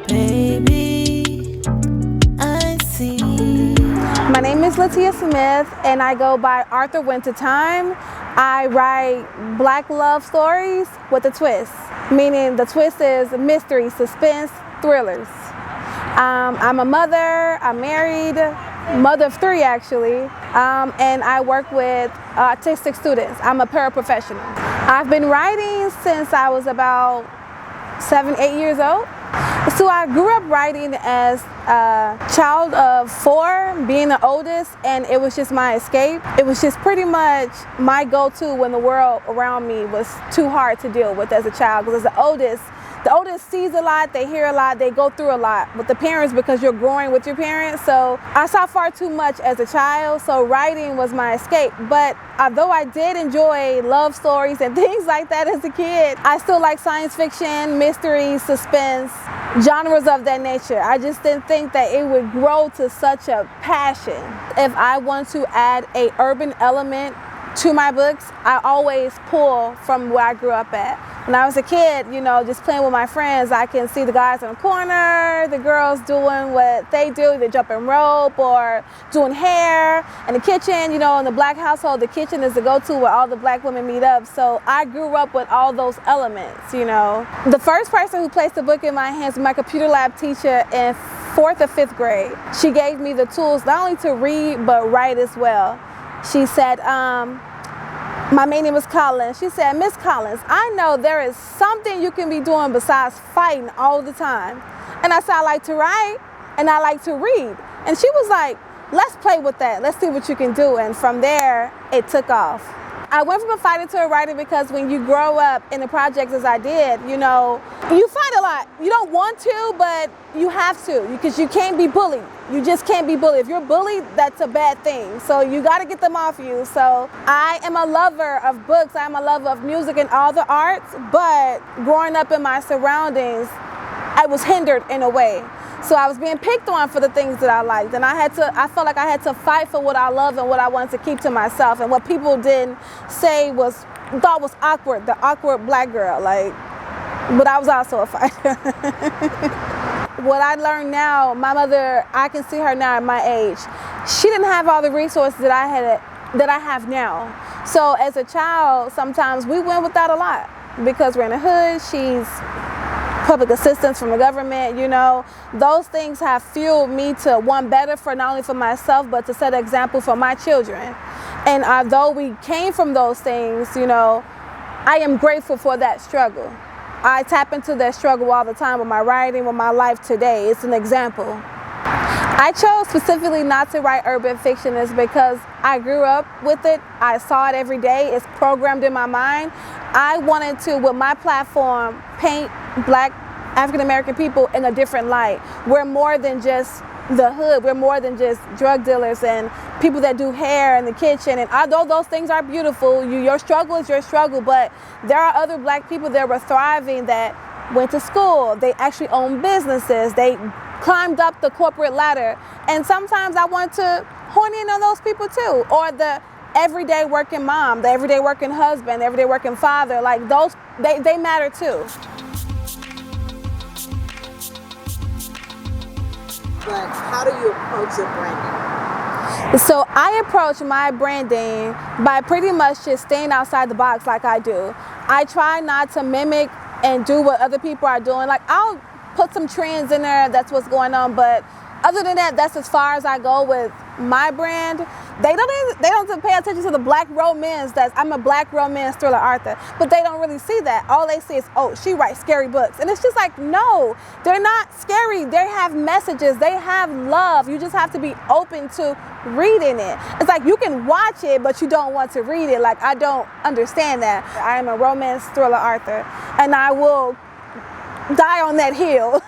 Baby, I see. My name is Latia Smith, and I go by Author Wynta Tyme. I write Black love stories with a twist, meaning the twist is mystery, suspense, thrillers. I'm a mother, I'm married, mother of 3 actually, and I work with autistic students. I'm a paraprofessional. I've been writing since I was about 7, 8 years old. So I grew up writing as a child of 4, being the oldest, and it was just my escape. It was just pretty much my go-to when the world around me was too hard to deal with as a child, because as the oldest sees a lot, they hear a lot, they go through a lot with the parents because you're growing with your parents. So I saw far too much as a child, so writing was my escape. But although I did enjoy love stories and things like that as a kid, I still like science fiction, mystery, suspense, genres of that nature. I just didn't think that it would grow to such a passion. If I want to add an urban element to my books, I always pull from where I grew up at. When I was a kid, you know, just playing with my friends, I can see the guys in the corner, the girls doing what they do, either jumping rope or doing hair. In the kitchen, you know, in the Black household, the kitchen is the go-to where all the Black women meet up. So I grew up with all those elements, you know. The first person who placed a book in my hands was my computer lab teacher in 4th or 5th grade. She gave me the tools not only to read, but write as well. She said, my main name is Collins. She said, Miss Collins, I know there is something you can be doing besides fighting all the time. And I said, I like to write and I like to read. And she was like, let's play with that. Let's see what you can do. And from there, it took off. I went from a fighter to a writer because when you grow up in the projects as I did, you know, you fight a lot. You don't want to, but you have to, because you can't be bullied. You just can't be bullied. If you're bullied, that's a bad thing. So you got to get them off you. So I am a lover of books. I'm a lover of music and all the arts, but growing up in my surroundings, I was hindered in a way. So I was being picked on for the things that I liked, and I felt like I had to fight for what I love and what I wanted to keep to myself, and what people didn't say thought was awkward, the awkward Black girl, like, but I was also a fighter. What I learned now, my mother, I can see her now at my age. She didn't have all the resources that I have now. So as a child, sometimes we went without a lot because we're in the hood. She's public assistance from the government, you know. Those things have fueled me to want better for not only for myself, but to set an example for my children. And although we came from those things, you know, I am grateful for that struggle. I tap into that struggle all the time with my writing, with my life today. It's an example. I chose specifically not to write urban fiction is because I grew up with it. I saw it every day. It's programmed in my mind. I wanted to, with my platform, paint Black African-American people in a different light. We're more than just the hood. We're more than just drug dealers and people that do hair in the kitchen. And although those things are beautiful, your struggle is your struggle, but there are other Black people that were thriving, that went to school. They actually own businesses. They climbed up the corporate ladder. And sometimes I want to hone in on those people too, or the everyday working mom, the everyday working husband, the everyday working father. Like those, they matter too. But how do you approach your branding? So I approach my branding by pretty much just staying outside the box like I do. I try not to mimic and do what other people are doing. Like I'll put some trends in there, that's what's going on, but other than that, that's as far as I go with my brand. They don't pay attention to the Black romance. I'm a Black romance thriller author, but they don't really see that. All they see is, oh, she writes scary books. And it's just like, no, they're not scary. They have messages, they have love. You just have to be open to reading it. It's like you can watch it, but you don't want to read it. Like, I don't understand that. I am a romance thriller author, and I will die on that hill.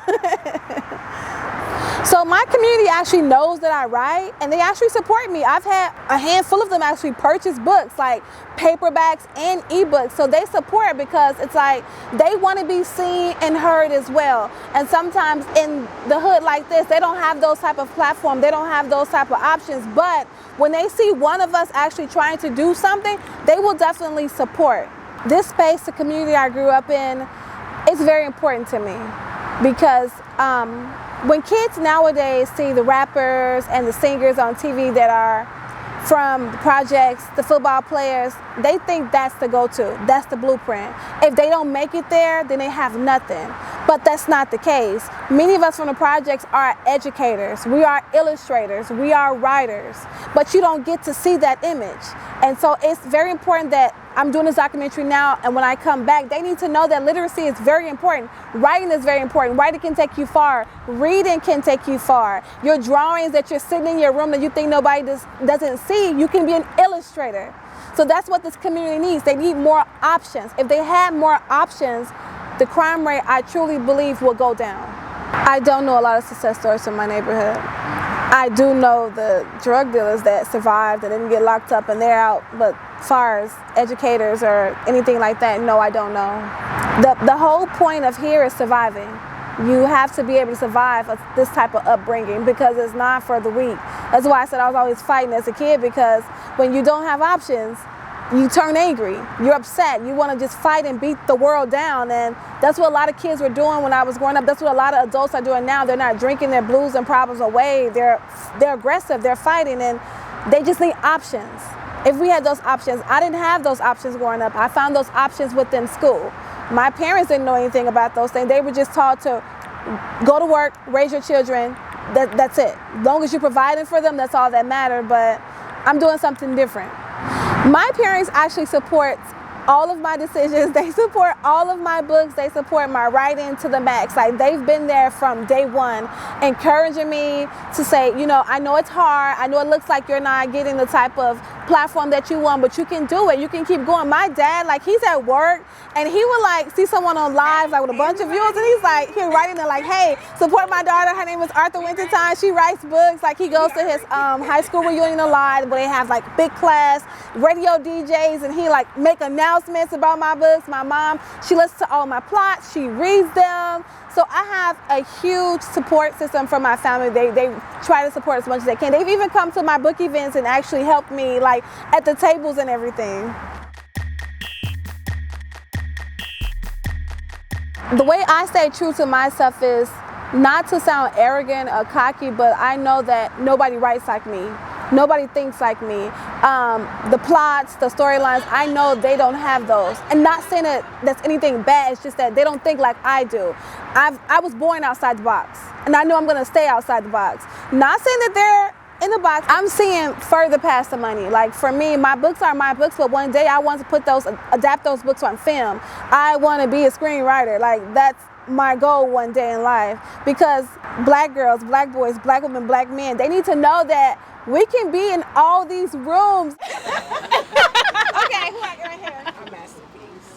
So my community actually knows that I write, and they actually support me. I've had a handful of them actually purchase books, like paperbacks and ebooks. So they support because it's like they want to be seen and heard as well. And sometimes in the hood like this, they don't have those type of platforms. They don't have those type of options. But when they see one of us actually trying to do something, they will definitely support. This space, the community I grew up in, it's very important to me. because when kids nowadays see the rappers and the singers on TV that are from the projects, the football players, they think that's the go-to, that's the blueprint. If they don't make it there, then they have nothing. But that's not the case. Many of us from the projects are educators, we are illustrators, we are writers, but you don't get to see that image. And so it's very important that I'm doing this documentary now, and when I come back, they need to know that literacy is very important. Writing is very important. Writing can take you far. Reading can take you far. Your drawings that you're sitting in your room that you think nobody doesn't see, you can be an illustrator. So that's what this community needs. They need more options. If they had more options, the crime rate, I truly believe, will go down. I don't know a lot of success stories from my neighborhood. I do know the drug dealers that survived and didn't get locked up and they're out, but as far as educators or anything like that, no, I don't know. The whole point of here is surviving. You have to be able to survive this type of upbringing because it's not for the weak. That's why I said I was always fighting as a kid, because when you don't have options, you turn angry, you're upset, you want to just fight and beat the world down. And that's what a lot of kids were doing when I was growing up. That's what a lot of adults are doing now. They're not drinking their blues and problems away. They're aggressive, they're fighting, and they just need options. If we had those options, I didn't have those options growing up. I found those options within school. My parents didn't know anything about those things. They were just taught to go to work, raise your children, that's it. As long as you're providing for them, that's all that matters, but I'm doing something different. My parents actually support all of my decisions. They support all of my books. They support my writing to the max. Like, they've been there from day one, encouraging me to say, you know, I know it's hard. I know it looks like you're not getting the type of platform that you want, but you can do it. You can keep going. My dad, like, he's at work and he would like see someone on live, like with a bunch of viewers, and he's like, he's writing there like, hey, support my daughter. Her name is Author Wynta Tyme. She writes books. Like, he goes to his high school reunion a lot, where they have like big class radio DJs, and he like make announcements about my books. My mom, she listens to all my plots. She reads them. So I have a huge support system from my family. They try to support as much as they can. They've even come to my book events and actually helped me, like, at the tables and everything. The way I stay true to myself is not to sound arrogant or cocky, but I know that nobody writes like me. Nobody thinks like me. The plots, the storylines, I know they don't have those. And not saying that that's anything bad, it's just that they don't think like I do. I was born outside the box, and I know I'm gonna stay outside the box. Not saying that they're in the box. I'm seeing further past the money. Like, for me, my books are my books, but one day I want to put those, adapt those books on film. I want to be a screenwriter. Like, that's my goal one day in life, because black girls, black boys, black women, black men, they need to know that we can be in all these rooms. Okay, who I right here? A masterpiece.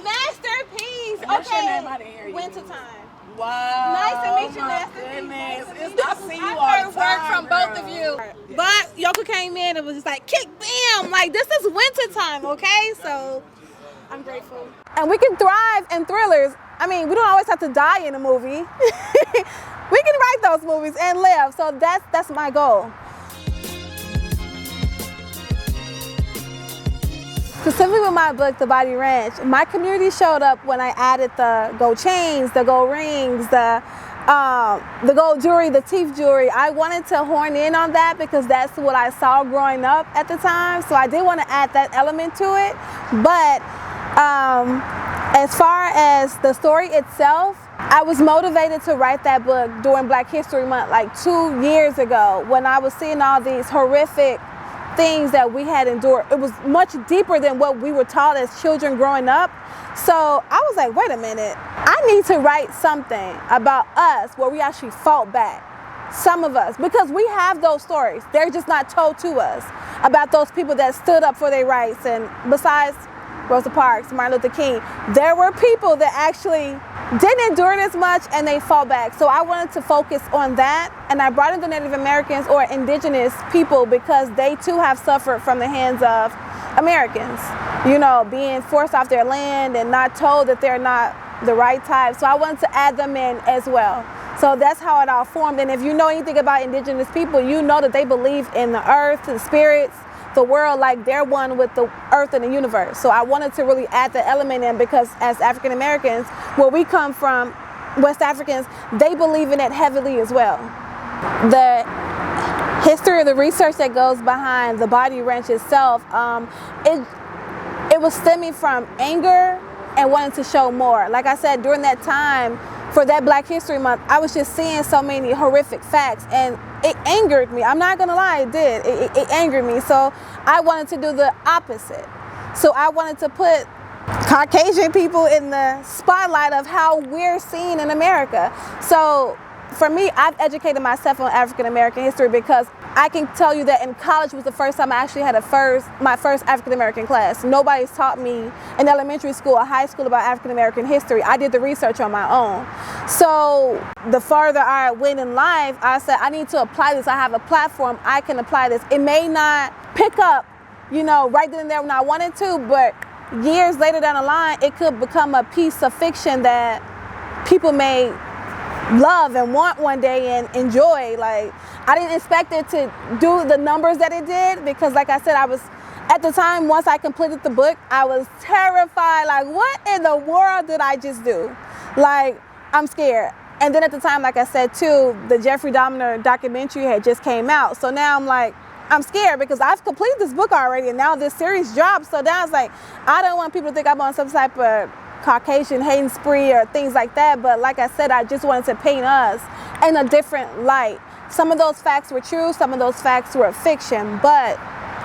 Masterpiece. What's your Okay. name? I didn't hear you. Wynta Tyme. Wow. Nice to meet you, my Masterpiece. goodness. I see you I've all heard the time, work from both of you. But Yoko came in and was just like, kick, bam, like, this is Wynta Tyme, okay? So I'm grateful. And we can thrive in thrillers. I mean, we don't always have to die in a movie. We can write those movies and live. So that's my goal. Specifically with my book, The Body Ranch, my community showed up when I added the gold chains, the gold rings, the gold jewelry, the teeth jewelry. I wanted to horn in on that because that's what I saw growing up at the time. So I did want to add that element to it. But as far as the story itself, I was motivated to write that book during Black History Month like 2 years ago, when I was seeing all these horrific things that we had endured. It was much deeper than what we were taught as children growing up. So I was like, wait a minute, I need to write something about us where we actually fought back. Some of us, because we have those stories. They're just not told to us about those people that stood up for their rights. And besides Rosa Parks, Martin Luther King, there were people that actually didn't endure this much and they fought back. So I wanted to focus on that, and I brought in the Native Americans or indigenous people because they too have suffered from the hands of Americans, you know, being forced off their land and not told that they're not the right type. So I wanted to add them in as well. So that's how it all formed. And if you know anything about indigenous people, you know that they believe in the earth, the spirits, the world, like they're one with the earth and the universe. So I wanted to really add the element in, because as African Americans, where we come from, West Africans, they believe in it heavily as well. The history of the research that goes behind the body wrench itself, it was stemming from anger and wanting to show more. Like I said, during that time, for that Black History Month, I was just seeing so many horrific facts, and it angered me. I'm not gonna lie, it did. It angered me. So I wanted to do the opposite. So I wanted to put Caucasian people in the spotlight of how we're seen in America. So for me, I've educated myself on African American history because I can tell you that in college was the first time I actually had my first African American class. Nobody's taught me in elementary school or high school about African American history. I did the research on my own. So the farther I went in life, I said, I need to apply this. I have a platform, I can apply this. It may not pick up, right then and there when I wanted to, but years later down the line, it could become a piece of fiction that people may love and want one day and enjoy. Like, I didn't expect it to do the numbers that it did because, like I said, I was, at the time, once I completed the book, I was terrified. Like, what in the world did I just do? Like, I'm scared. And then at the time, like I said too, the Jeffrey Dahmer documentary had just came out. So now I'm like, I'm scared because I've completed this book already and now this series drops. So now it's like, I don't want people to think I'm on some type of Caucasian hating spree or things like that. But like I said, I just wanted to paint us in a different light. Some of those facts were true, some of those facts were fiction, but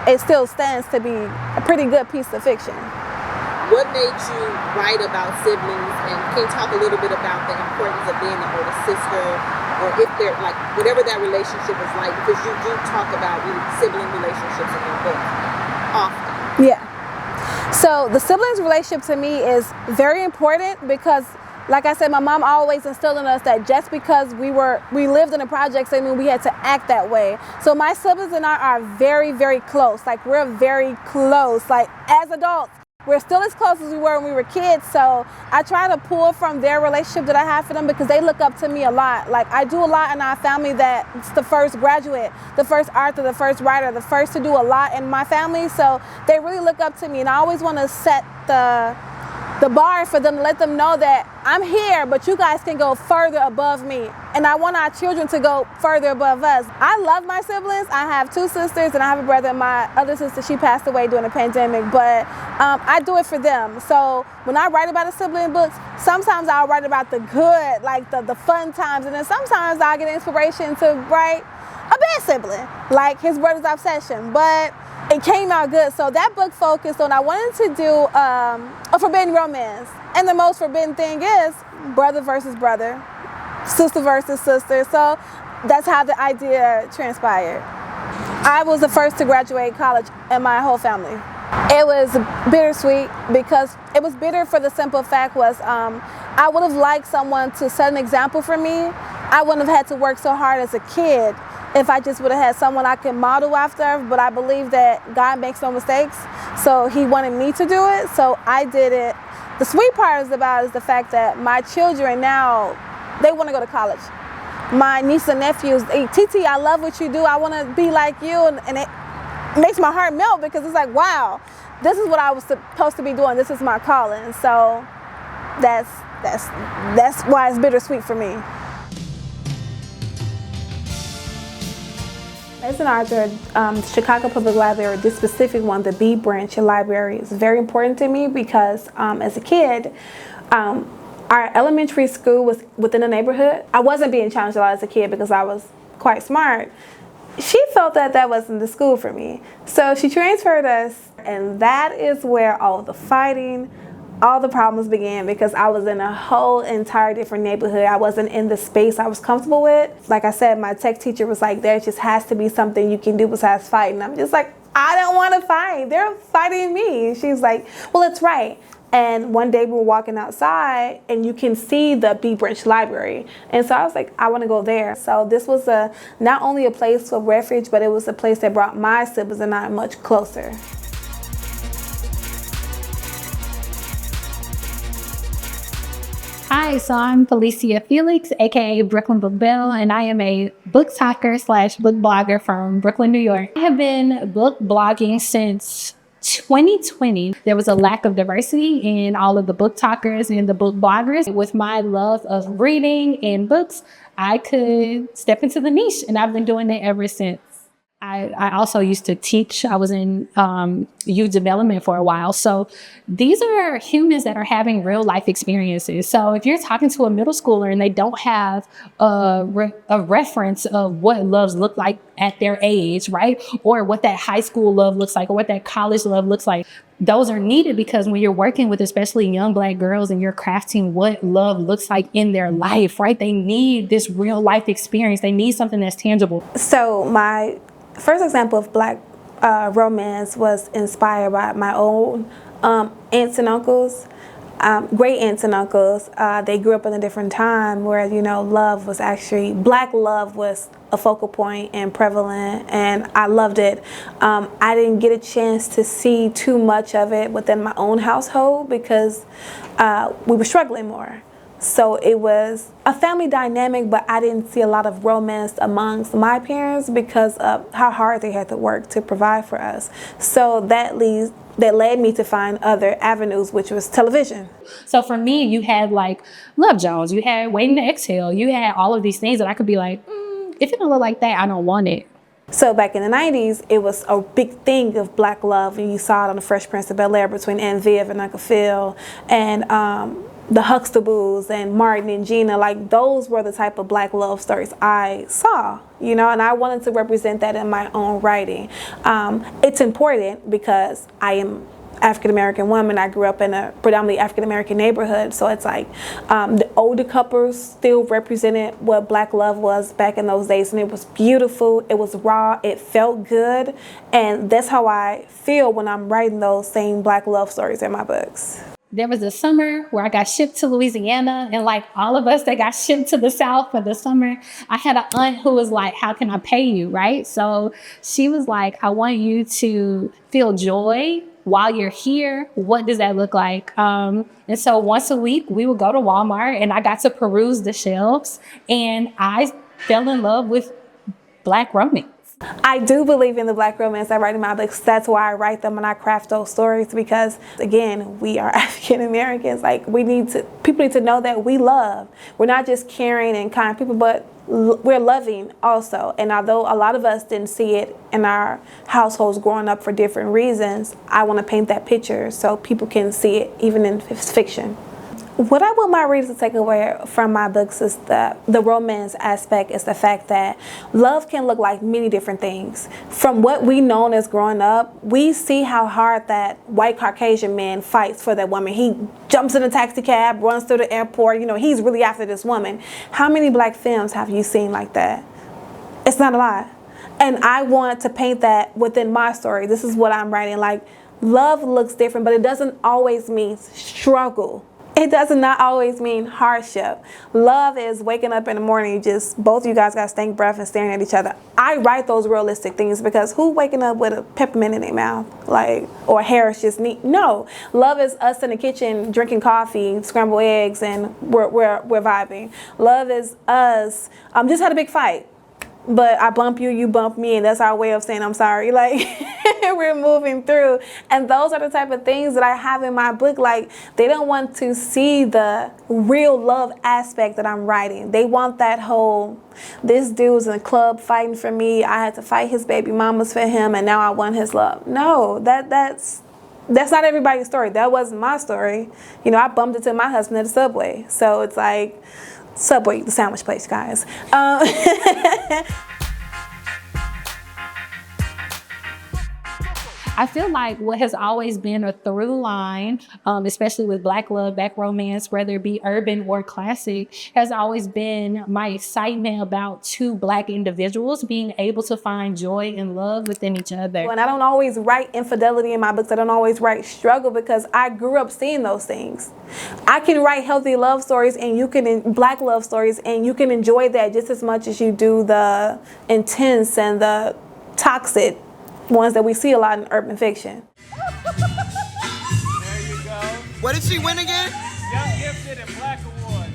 it still stands to be a pretty good piece of fiction. What made you write about siblings, and can you talk a little bit about the importance of being an older sister, or if they're like, whatever that relationship is like, because you do talk about sibling relationships in your book often. Yeah. So the siblings relationship to me is very important because, like I said, my mom always instilled in us that just because we lived in the projects, I mean, we had to act that way. So my siblings and I are very, very close. Like, we're very close. Like, as adults, we're still as close as we were when we were kids. So I try to pull from their relationship that I have for them because they look up to me a lot. Like, I do a lot in our family that's the first graduate, the first author, the first writer, the first to do a lot in my family. So they really look up to me, and I always want to set the bar for them to let them know that I'm here, but you guys can go further above me. And I want our children to go further above us. I love my siblings. I have two sisters and I have a brother. My other sister, she passed away during the pandemic, but I do it for them. So when I write about a sibling books, sometimes I'll write about the good, like the fun times, and then sometimes I'll get inspiration to write a bad sibling, like his brother's obsession. But it came out good. So that book focused on, I wanted to do a forbidden romance. And the most forbidden thing is brother versus brother, sister versus sister. So that's how the idea transpired. I was the first to graduate college in my whole family. It was bittersweet because it was bitter for the simple fact was I would have liked someone to set an example for me. I wouldn't have had to work so hard as a kid if I just would have had someone I could model after, but I believe that God makes no mistakes, so he wanted me to do it, so I did it. The sweet part about it is the fact that my children now, they want to go to college. My niece and nephews, hey, Titi, I love what you do, I want to be like you, and it makes my heart melt because it's like, wow, this is what I was supposed to be doing, this is my calling, so that's why it's bittersweet for me. As an author, the Chicago Public Library, this specific one, the B branch library, is very important to me because as a kid, our elementary school was within the neighborhood. I wasn't being challenged a lot as a kid because I was quite smart. She felt that that wasn't the school for me. So she transferred us, and that is where all the fighting, all the problems began because I was in a whole entire different neighborhood. I wasn't in the space I was comfortable with. Like I said, my tech teacher was like, there just has to be something you can do besides fighting. I'm just like, I don't want to fight. They're fighting me. She's like, well, it's right. And one day we were walking outside and you can see the B Branch Library. And so I was like, I want to go there. So this was not only a place for refuge, but it was a place that brought my siblings and I much closer. Hi, so I'm Felicia Felix, aka Brooklyn Book Belle, and I am a book talker / book blogger from Brooklyn, New York. I have been book blogging since 2020, there was a lack of diversity in all of the book talkers and the book bloggers. With my love of reading and books, I could step into the niche, and I've been doing it ever since. I also used to teach. I was in youth development for a while. So these are humans that are having real life experiences. So if you're talking to a middle schooler and they don't have a reference of what loves look like at their age, right? Or what that high school love looks like, or what that college love looks like, those are needed, because when you're working with especially young Black girls and you're crafting what love looks like in their life, right? They need this real life experience. They need something that's tangible. So my first example of Black romance was inspired by my own aunts and uncles, great aunts and uncles. They grew up in a different time where, you know, love was actually, Black love was a focal point and prevalent, and I loved it. I didn't get a chance to see too much of it within my own household because we were struggling more. So it was a family dynamic, but I didn't see a lot of romance amongst my parents because of how hard they had to work to provide for us. So that led me to find other avenues, which was television. So for me, you had like Love Jones, you had Waiting to Exhale, you had all of these things that I could be like, if it don't look like that, I don't want it. So back in the 90s, it was a big thing of Black love, and you saw it on The Fresh Prince of Bel-Air between Aunt Viv and Uncle Phil, and the Huxtables and Martin and Gina. Like, those were the type of Black love stories I saw, you know, and I wanted to represent that in my own writing. It's important because I am African-American woman. I grew up in a predominantly African-American neighborhood, so it's like the older couples still represented what Black love was back in those days, and it was beautiful, it was raw, it felt good, and that's how I feel when I'm writing those same Black love stories in my books. There was a summer where I got shipped to Louisiana, and like all of us that got shipped to the South for the summer, I had an aunt who was like, how can I pay you, right? So she was like, I want you to feel joy while you're here. What does that look like? And so once a week we would go to Walmart, and I got to peruse the shelves, and I fell in love with Black romance. I do believe in the Black romance I write in my books. That's why I write them and I craft those stories, because again, we are African Americans. Like, people need to know that we love. We're not just caring and kind people, but we're loving also. And although a lot of us didn't see it in our households growing up for different reasons, I want to paint that picture so people can see it even in fiction. What I want my readers to take away from my books is the romance aspect, is the fact that love can look like many different things. From what we known as growing up, we see how hard that white Caucasian man fights for that woman. He jumps in a taxi cab, runs through the airport, you know, he's really after this woman. How many Black films have you seen like that? It's not a lot. And I want to paint that within my story. This is what I'm writing. Like, love looks different, but it doesn't always mean struggle. It does not always mean hardship. Love is waking up in the morning, just both of you guys got stank breath and staring at each other. I write those realistic things because who waking up with a peppermint in their mouth, like, or hair is just neat? No, love is us in the kitchen drinking coffee, scrambled eggs, and we're vibing. Love is us. Just had a big fight, but I bump you, you bump me, and that's our way of saying I'm sorry. Like, we're moving through. And those are the type of things that I have in my book. Like, they don't want to see the real love aspect that I'm writing. They want that whole, this dude was in the club fighting for me, I had to fight his baby mamas for him, and now I want his love. No, that's not everybody's story. That wasn't my story. You know, I bumped into my husband at the Subway. So it's like, Subway, the sandwich place, guys. I feel like what has always been a through line, especially with Black love, Black romance, whether it be urban or classic, has always been my excitement about two Black individuals being able to find joy and love within each other. And I don't always write infidelity in my books. I don't always write struggle because I grew up seeing those things. I can write healthy love stories and you can, Black love stories, and you can enjoy that just as much as you do the intense and the toxic ones that we see a lot in urban fiction. There you go. What did she win again? Young Gifted and Black Award.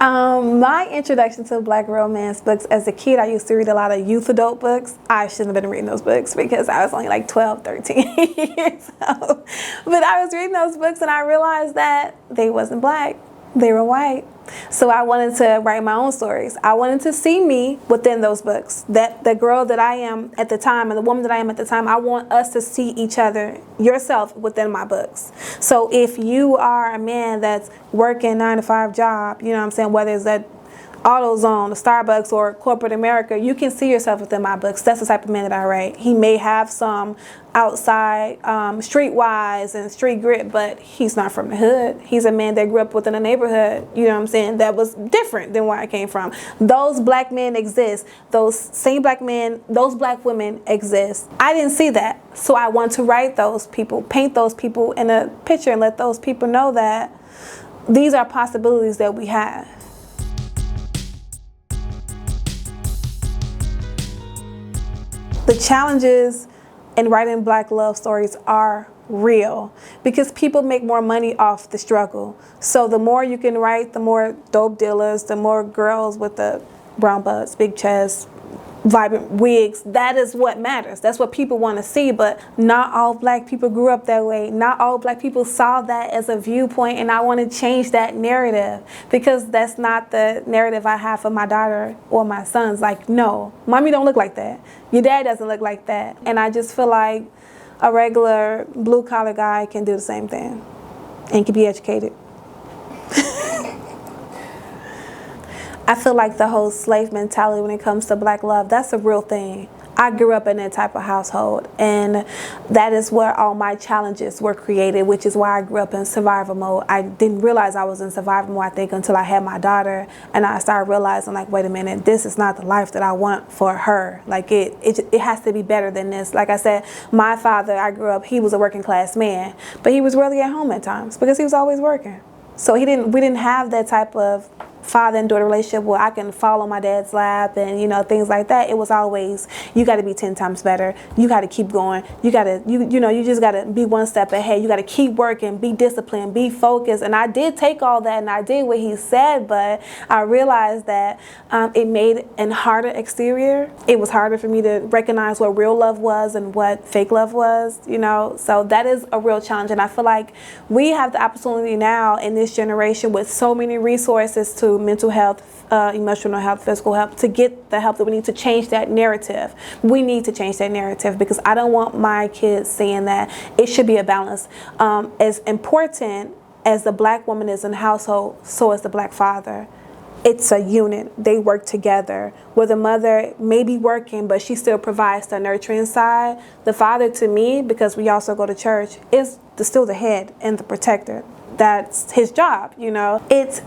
My introduction to Black romance books as a kid, I used to read a lot of youth adult books. I shouldn't have been reading those books because I was only like 12, 13 years old. But I was reading those books and I realized that they wasn't Black, they were white. So I wanted to write my own stories. I wanted to see me within those books. That the girl that I am at the time and the woman that I am at the time, I want us to see each other, yourself, within my books. So if you are a man that's working 9-to-5 job, you know what I'm saying, whether it's at AutoZone, Starbucks, or corporate America, you can see yourself within my books. That's the type of man that I write. He may have some outside streetwise and street grit, but he's not from the hood. He's a man that grew up within a neighborhood, you know what I'm saying, that was different than where I came from. Those Black men exist. Those same Black men, those Black women exist. I didn't see that, so I want to write those people, paint those people in a picture and let those people know that these are possibilities that we have. The challenges in writing Black love stories are real because people make more money off the struggle. So the more you can write, the more dope dealers, the more girls with the brown butts, big chests, vibrant wigs, that is what matters. That's what people want to see, but not all Black people grew up that way. Not all Black people saw that as a viewpoint, and I want to change that narrative because that's not the narrative I have for my daughter or my sons. Like, no, mommy don't look like that. Your dad doesn't look like that. And I just feel like a regular blue-collar guy can do the same thing and can be educated. I feel like the whole slave mentality when it comes to Black love, that's a real thing. I grew up in that type of household, and that is where all my challenges were created, which is why I grew up in survival mode. I didn't realize I was in survival mode, I think, until I had my daughter, and I started realizing, like, wait a minute, this is not the life that I want for her. Like, it has to be better than this. Like I said, my father, I grew up, he was a working class man, but he was rarely at home at times because he was always working. So we didn't have that type of father and daughter relationship where I can fall on my dad's lap and, you know, things like that. It was always, you got to be 10 times better. You got to keep going. You got to, you just got to be one step ahead. You got to keep working, be disciplined, be focused. And I did take all that and I did what he said, but I realized that it made an harder exterior. It was harder for me to recognize what real love was and what fake love was, you know. So that is a real challenge. And I feel like we have the opportunity now in this generation with so many resources to mental health, emotional health, physical health, to get the help that we need to change that narrative. We need to change that narrative because I don't want my kids saying that. It should be a balance. As important as the Black woman is in the household, so is the Black father. It's a unit. They work together. Where the mother may be working, but she still provides the nurturing side. The father, to me, because we also go to church, is still the head and the protector. That's his job, you know. It's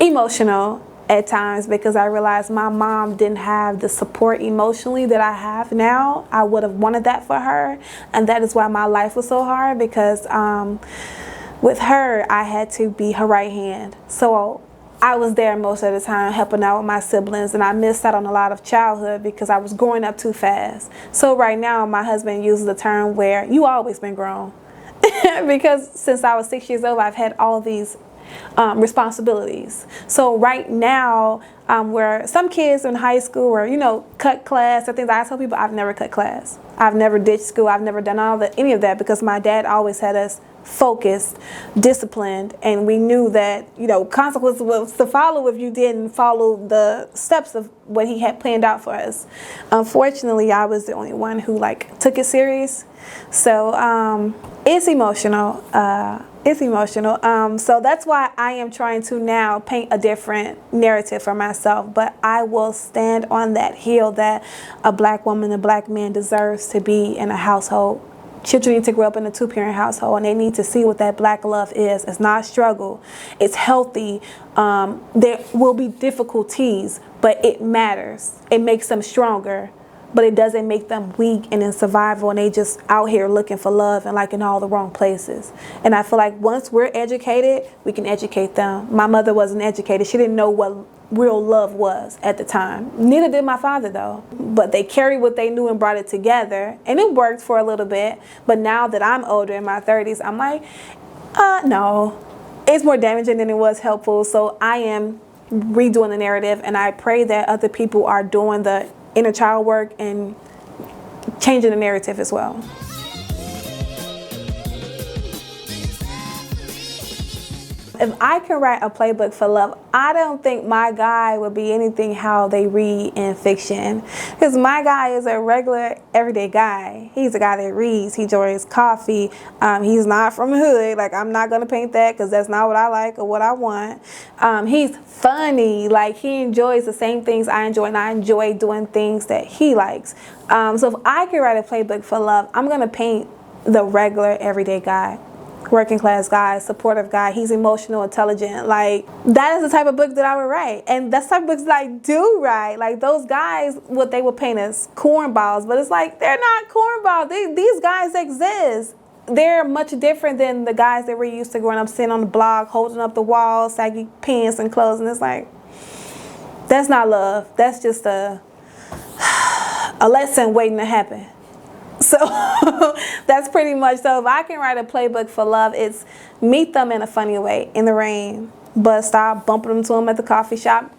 emotional at times because I realized my mom didn't have the support emotionally that I have now. I would have wanted that for her, and that is why my life was so hard because with her, I had to be her right hand. So I was there most of the time helping out with my siblings, and I missed out on a lot of childhood because I was growing up too fast. So right now, my husband uses the term where you always been grown because since I was 6 years old, I've had all these responsibilities. So right now, where some kids in high school or, you know, cut class or things, I tell people I've never cut class. I've never ditched school. I've never done any of that because my dad always had us focused, disciplined, and we knew that, you know, consequences was to follow if you didn't follow the steps of what he had planned out for us. Unfortunately, I was the only one who took it serious. So it's emotional. It's emotional. So that's why I am trying to now paint a different narrative for myself. But I will stand on that hill that a Black woman, a Black man deserves to be in a household. Children need to grow up in a two-parent household, and they need to see what that Black love is. It's not a struggle. It's healthy. There will be difficulties, but it matters. It makes them stronger. But it doesn't make them weak and in survival and they just out here looking for love and in all the wrong places. And I feel like once we're educated, we can educate them. My mother wasn't educated. She didn't know what real love was at the time. Neither did my father though. But they carried what they knew and brought it together, and it worked for a little bit. But now that I'm older in my 30s, I'm like, no. it's more damaging than it was helpful. So I am redoing the narrative, and I pray that other people are doing the inner child work and changing the narrative as well. If I can write a playbook for love, I don't think my guy would be anything how they read in fiction. Because my guy is a regular, everyday guy. He's a guy that reads. He enjoys coffee. He's not from the hood. Like, I'm not going to paint that because that's not what I like or what I want. He's funny. Like, he enjoys the same things I enjoy, and I enjoy doing things that he likes. So if I could write a playbook for love, I'm going to paint the regular, everyday guy. Working class guy, supportive guy. He's emotional, intelligent. Like, that is the type of book that I would write. And that's the type of books that I do write. Like, those guys, what they would paint as cornballs, but it's like, they're not cornballs. These guys exist. They're much different than the guys that we're used to growing up sitting on the block, holding up the wall, saggy pants and clothes. And it's like, that's not love. That's just a lesson waiting to happen. So that's pretty much, so if I can write a playbook for love, it's meet them in a funny way, in the rain, but stop bumping them to them at the coffee shop.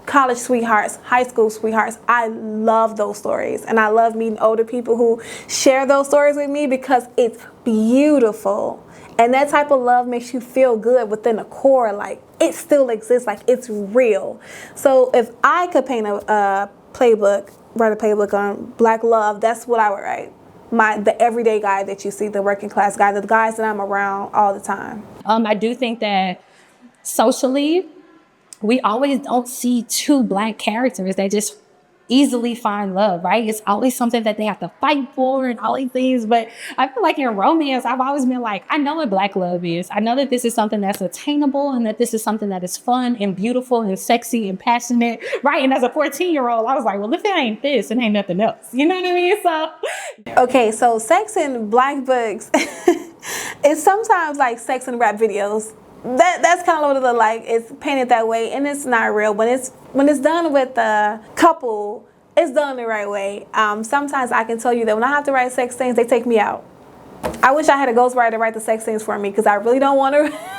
College sweethearts, high school sweethearts. I love those stories, and I love meeting older people who share those stories with me because it's beautiful. And that type of love makes you feel good within the core, like it still exists, like it's real. So if I could paint a playbook, write a playbook on Black love, that's what I would write. The everyday guy that you see, the working class guy, the guys that I'm around all the time. I do think that socially, we always don't see two Black characters that just easily find love, right? It's always something that they have to fight for and all these things. But I feel like in romance, I've always been like, I know what Black love is. I know that this is something that's attainable and that this is something that is fun and beautiful and sexy and passionate, right? And as a 14-year-old, I was like, well, if it ain't this, it ain't nothing else. You know what I mean? So, okay, so sex in Black books is sometimes like sex in rap videos. That's kind of what it looks like. It's painted that way, and it's not real. When it's done with a couple, it's done the right way. Sometimes I can tell you that when I have to write sex scenes, they take me out. I wish I had a ghostwriter to write the sex scenes for me because I really don't want to.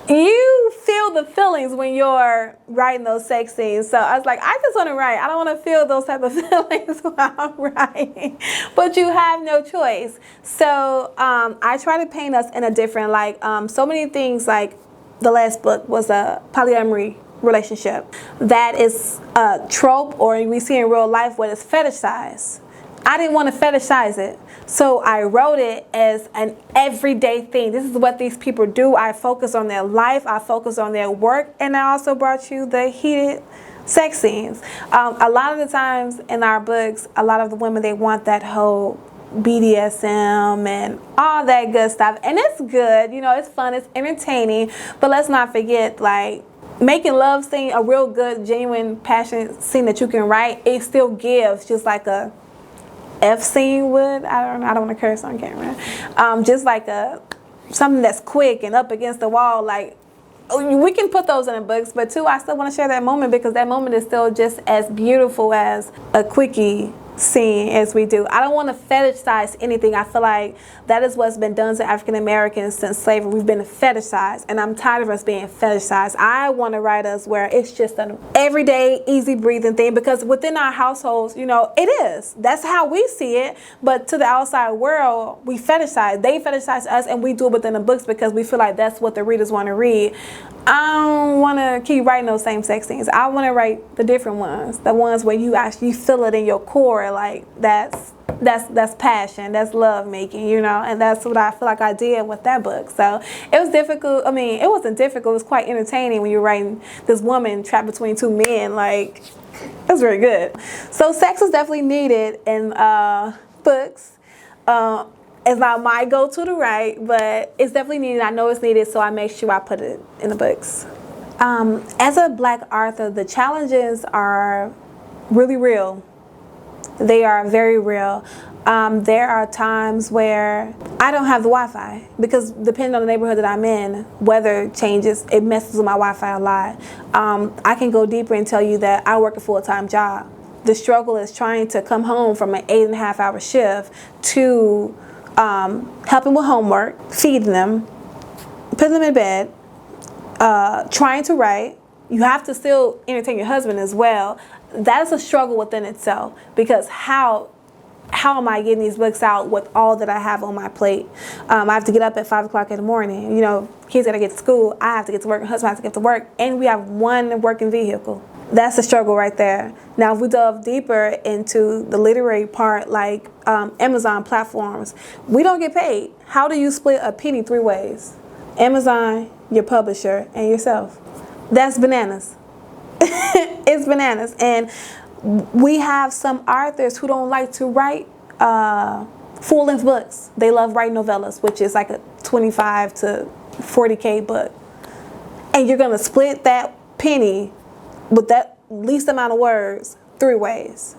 You feel the feelings when you're writing those sex scenes. So I was like, I just want to write. I don't want to feel those type of feelings while I'm writing. But you have no choice. So I try to paint us in a different, like, so many things, like the last book was a polyamory relationship. That is a trope, or we see in real life what is fetishized. I didn't want to fetishize it. So I wrote it as an everyday thing. This is what these people do. I focus on their life. I focus on their work. And I also brought you the heated sex scenes. A lot of the times in our books, a lot of the women, they want that whole BDSM and all that good stuff. And it's good. You know, it's fun. It's entertaining. But let's not forget, like, making love scene a real good, genuine, passionate scene that you can write, it still gives just like a F scene would. I don't want to curse on camera. Just like something that's quick and up against the wall. Like, we can put those in the books, but too, I still want to share that moment because that moment is still just as beautiful as a quickie scene as we do. I don't want to fetishize anything. I feel like that is what's been done to African Americans since slavery. We've been fetishized, and I'm tired of us being fetishized. I want to write us where it's just an everyday, easy breathing thing, because within our households, you know, it is. That's how we see it, but to the outside world, we fetishize. They fetishize us, and we do it within the books because we feel like that's what the readers want to read. I don't want to keep writing those same sex scenes. I want to write the different ones, the ones where you actually feel it in your core, like that's passion, that's love making, you know, and that's what I feel like I did with that book. So it was difficult. I mean, it wasn't difficult. It was quite entertaining when you're writing this woman trapped between two men. Like, that's very good. So sex is definitely needed in books. It's not my go-to to write, but it's definitely needed. I know it's needed, so I make sure I put it in the books. As a Black author, the challenges are really real. They are very real. There are times where I don't have the Wi-Fi because depending on the neighborhood that I'm in, weather changes, it messes with my Wi-Fi a lot. I can go deeper and tell you that I work a full-time job. The struggle is trying to come home from an 8.5-hour shift to helping with homework, feeding them, putting them in bed, trying to write. You have to still entertain your husband as well. That is a struggle within itself, because how am I getting these books out with all that I have on my plate? I have to get up at 5 o'clock in the morning. You know, kids got to get to school. I have to get to work. My husband has to get to work. And we have one working vehicle. That's a struggle right there. Now, if we delve deeper into the literary part, like Amazon platforms, we don't get paid. How do you split a penny 3 ways? Amazon, your publisher, and yourself. That's bananas. It's bananas. And we have some authors who don't like to write full-length books. They love writing novellas, which is like a 25 to 40K book. And you're gonna split that penny with that least amount of words 3 ways.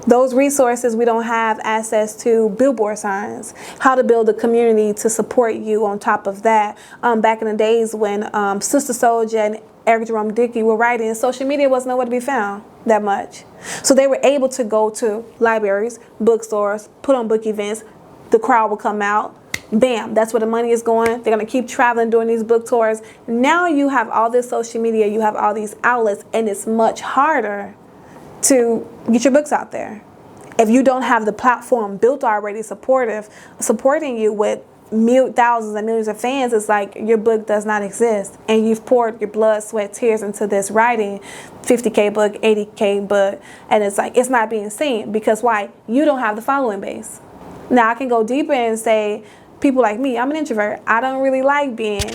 Those resources, we don't have access to billboard signs, how to build a community to support you on top of that. Back in the days when Sister Souljah and Eric Jerome Dickey were writing, social media wasn't nowhere to be found that much. So they were able to go to libraries, bookstores, put on book events, the crowd would come out, bam, that's where the money is going. They're gonna keep traveling, doing these book tours. Now you have all this social media, you have all these outlets, and it's much harder to get your books out there. If you don't have the platform built already supporting you with thousands and millions of fans, it's like your book does not exist. And you've poured your blood, sweat, tears into this writing, 50K book, 80K book, and it's like, it's not being seen. Because why? You don't have the following base. Now I can go deeper and say, people like me, I'm an introvert. I don't really like being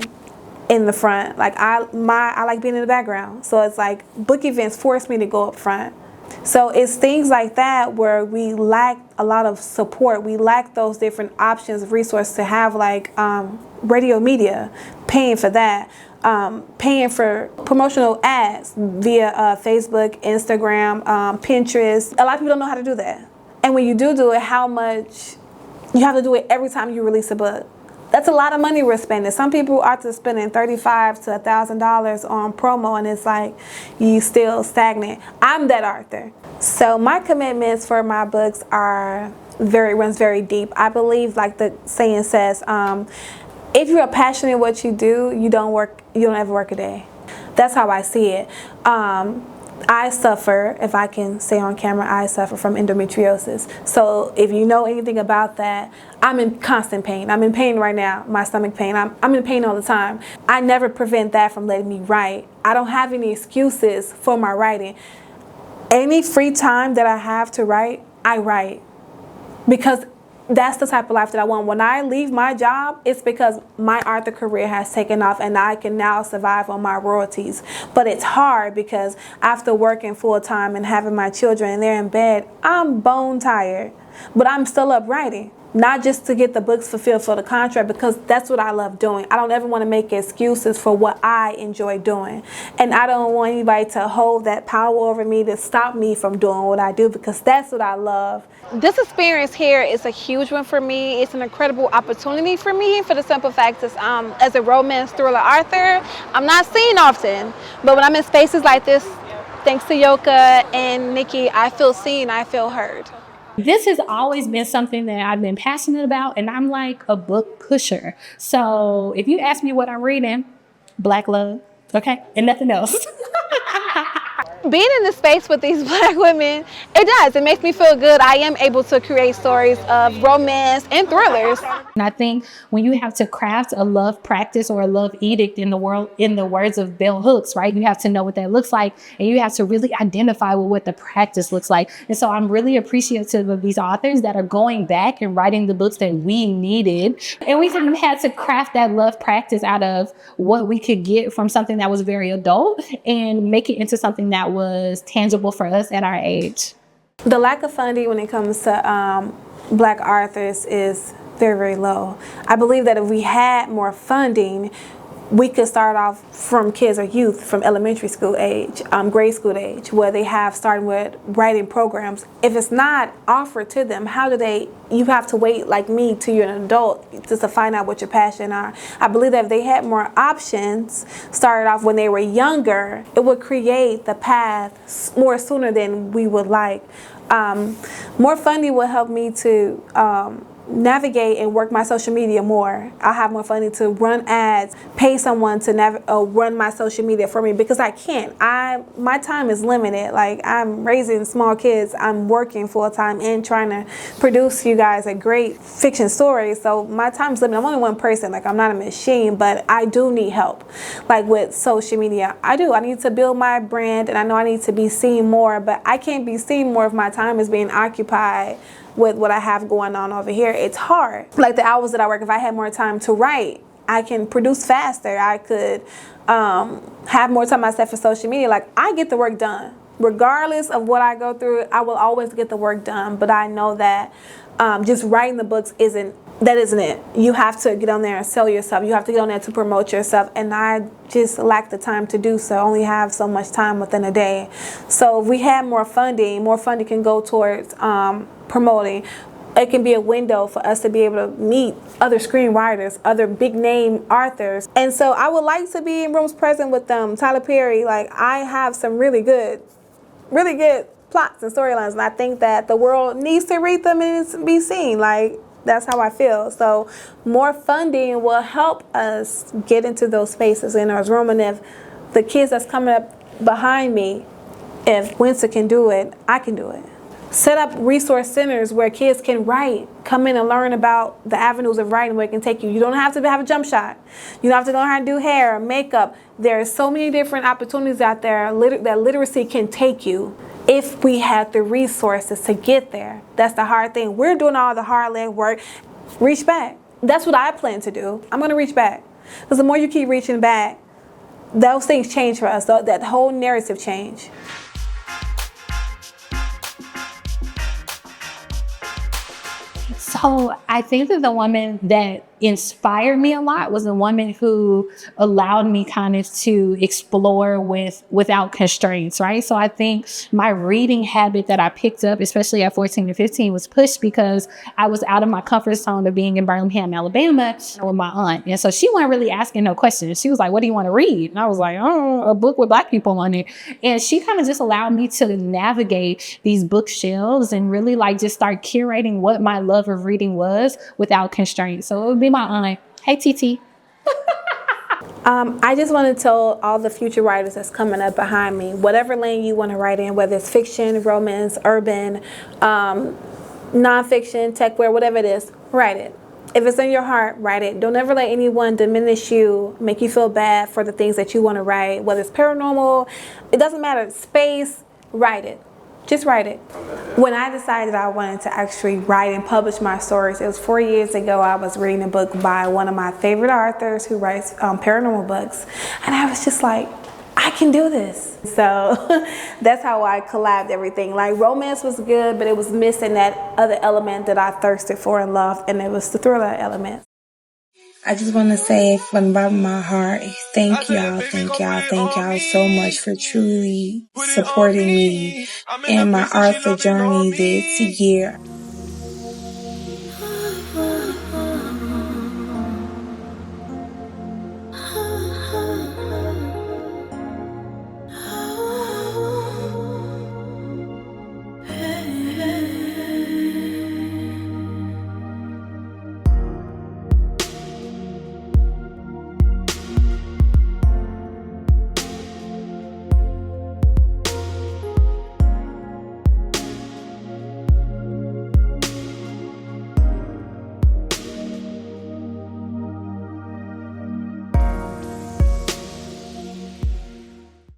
in the front. Like I like being in the background. So it's like book events force me to go up front. So it's things like that where we lack a lot of support. We lack those different options of resources to have, like radio media, paying for that, paying for promotional ads via Facebook, Instagram, Pinterest. A lot of people don't know how to do that. And when you do it, how much you have to do it every time you release a book. That's a lot of money we're spending. Some people are spending $35 to $1,000 on promo, and it's like you still stagnant. I'm that author. So my commitments for my books runs very deep. I believe, like the saying says, if you're passionate in what you do, you don't ever work a day. That's how I see it. I suffer, if I can say on camera, I suffer from endometriosis. So if you know anything about that, I'm in constant pain. I'm in pain right now, my stomach pain. I'm in pain all the time. I never prevent that from letting me write. I don't have any excuses for my writing. Any free time that I have to write, I write. Because that's the type of life that I want. When I leave my job, it's because my author career has taken off and I can now survive on my royalties. But it's hard because after working full time and having my children and they're in bed, I'm bone tired. But I'm still up writing. Not just to get the books fulfilled for the contract, because that's what I love doing. I don't ever want to make excuses for what I enjoy doing. And I don't want anybody to hold that power over me to stop me from doing what I do, because that's what I love. This experience here is a huge one for me. It's an incredible opportunity for me, for the simple fact is as a romance thriller author, I'm not seen often. But when I'm in spaces like this, thanks to Yoka and Nikki, I feel seen, I feel heard. This has always been something that I've been passionate about, and I'm like a book pusher. So if you ask me what I'm reading, Black love, okay, and nothing else. Being in this space with these Black women, it makes me feel good. I am able to create stories of romance and thrillers. And I think when you have to craft a love practice or a love edict in the words of Bell Hooks, right? You have to know what that looks like, and you have to really identify with what the practice looks like. And so I'm really appreciative of these authors that are going back and writing the books that we needed. And we kind of had to craft that love practice out of what we could get from something that was very adult and make it into something that was tangible for us at our age. The lack of funding when it comes to Black authors is very, very low. I believe that if we had more funding, we could start off from kids or youth from elementary school age, grade school age, where they have started with writing programs. If it's not offered to them, you have to wait like me till you're an adult just to find out what your passion are. I believe that if they had more options started off when they were younger, it would create the path more sooner than we would like. More funding will help me to navigate and work my social media more. I'll have more funding to run ads, pay someone to run my social media for me, because I can't. My time is limited. Like, I'm raising small kids, I'm working full time and trying to produce you guys a great fiction story. So my time is limited. I'm only one person. Like, I'm not a machine, but I do need help. Like with social media, I need to build my brand, and I know I need to be seen more, but I can't be seen more if my time is being occupied with what I have going on over here. It's hard. Like the hours that I work, if I had more time to write, I can produce faster. I could have more time myself for social media. Like, I get the work done. Regardless of what I go through, I will always get the work done. But I know that just writing the books isn't it. You have to get on there and sell yourself. You have to get on there to promote yourself. And I just lack the time to do so. I only have so much time within a day. So if we had more funding can go towards promoting. It can be a window for us to be able to meet other screenwriters, other big name authors. And so I would like to be in rooms present with them. Tyler Perry, like, I have some really good plots and storylines, and I think that the world needs to read them and be seen. Like, that's how I feel. So more funding will help us get into those spaces in our room. And if the kids that's coming up behind me, if Wynta can do it, I can do it. Set up resource centers where kids can write, come in and learn about the avenues of writing where it can take you. You don't have to have a jump shot. You don't have to know how to do hair or makeup. There are so many different opportunities out there that literacy can take you if we had the resources to get there. That's the hard thing. We're doing all the hard leg work. Reach back. That's what I plan to do. I'm going to reach back. Because the more you keep reaching back, those things change for us. That whole narrative change. So I think that the woman that inspired me a lot was a woman who allowed me kind of to explore without constraints, right? So I think my reading habit that I picked up, especially at 14 to 15, was pushed because I was out of my comfort zone of being in Birmingham, Alabama with my aunt. And so she wasn't really asking no questions. She was like, what do you want to read? And I was like, oh, a book with Black people on it. And she kind of just allowed me to navigate these bookshelves and really like just start curating what my love of reading was without constraints. So it would be my aunt. Hey, TT. I just want to tell all the future writers that's coming up behind me, whatever lane you want to write in, whether it's fiction, romance, urban, nonfiction, techwear, whatever it is, write it. If it's in your heart, write it. Don't ever let anyone diminish you, make you feel bad for the things that you want to write, whether it's paranormal, it doesn't matter, space, write it. Just write it. When I decided I wanted to actually write and publish my stories, it was 4 years ago. I was reading a book by one of my favorite authors who writes paranormal books. And I was just like, I can do this. So that's how I collabed everything. Like, romance was good, but it was missing that other element that I thirsted for and loved, and it was the thriller element. I just want to say from the bottom of my heart, thank y'all so much for truly supporting me in my author journey this year.